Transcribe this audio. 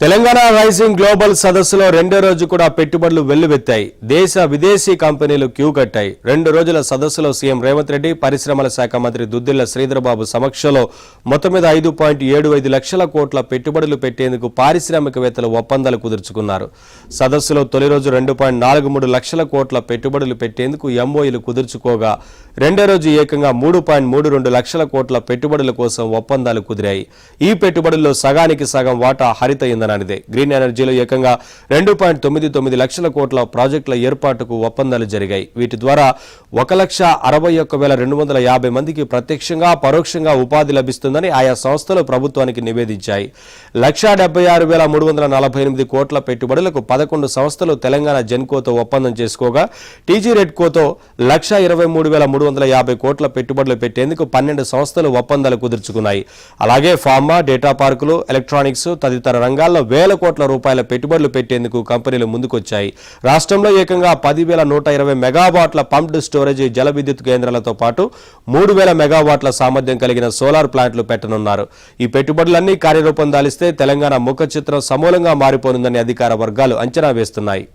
Telangana rising global సదస్సులో రెండో రోజు కూడా పెట్టుబడులు వెల్లువెత్తాయి. దేశ విదేశీ కంపెనీలు క్యూ కట్టాయి. 2 రోజుల సదస్సులో సీఎం రేవంత్ రెడ్డి, పరిశ్రమల శాఖ మంత్రి దుద్దిళ్ల శ్రీధర్బాబు సమక్షంలో మొత్తం మీద 5.75 లక్షల కోట్ల పెట్టుబడులు పెట్టేందుకు పారిశ్రామికవేత్తలు ఒప్పందాలు కుదుర్చుకున్నారు. సదస్సులో తొలి రోజు 2.43 లక్షల కోట్ల పెట్టుబడులు పెట్టేందుకు ఎంఓయూలు కుదుర్చుకోగా రెండో రోజు ఏకంగా 3.32 లక్షల కోట్ల పెట్టుబడుల కోసం ఒప్పందాలు కుదిరాయి. ఈ పెట్టుబడుల్లో సగానికి సగం వాటా హరిత ఇంధన గ్రీన్ ఎనర్జీలో ఏకంగా 2.99 లక్షల కోట్ల ప్రాజెక్టుల ఏర్పాటుకు ఒప్పందాలు జరిగాయి. వీటి ద్వారా 1,61,250 మందికి ప్రత్యక్షంగా పరోక్షంగా ఉపాధి లభిస్తుందని ఆయా సంస్థలు ప్రభుత్వానికి నివేదించాయి. 1,76,348 కోట్ల పెట్టుబడులకు 11 సంస్థలు తెలంగాణ జెన్కోతో ఒప్పందం చేసుకోగా టీజీ రెడ్కోతో 1,23,350 కోట్ల పెట్టుబడులు పెట్టేందుకు 12 సంస్థలు ఒప్పందాలు కుదుర్చుకున్నాయి. అలాగే ఫార్మా, డేటా పార్కులు, ఎలక్ట్రానిక్స్ తదితర రంగాల్లో 1,000 కోట్ల రూపాయల పెట్టుబడులు పెట్టేందుకు కంపెనీలు ముందుకొచ్చాయి. రాష్ట్రంలో ఏకంగా 10,120 మెగావాట్ల పంప్డ్ స్టోరేజ్ జల విద్యుత్ కేంద్రాలతో పాటు 3,000 మెగావాట్ల సామర్థ్యం కలిగిన సోలార్ ప్లాంట్లు పెట్టనున్నారు. ఈ పెట్టుబడులన్నీ కార్యరూపం దాలిస్తే తెలంగాణ ముఖ చిత్రం సమూలంగా మారిపోనుందని అధికార వర్గాలు అంచనా వేస్తున్నాయి.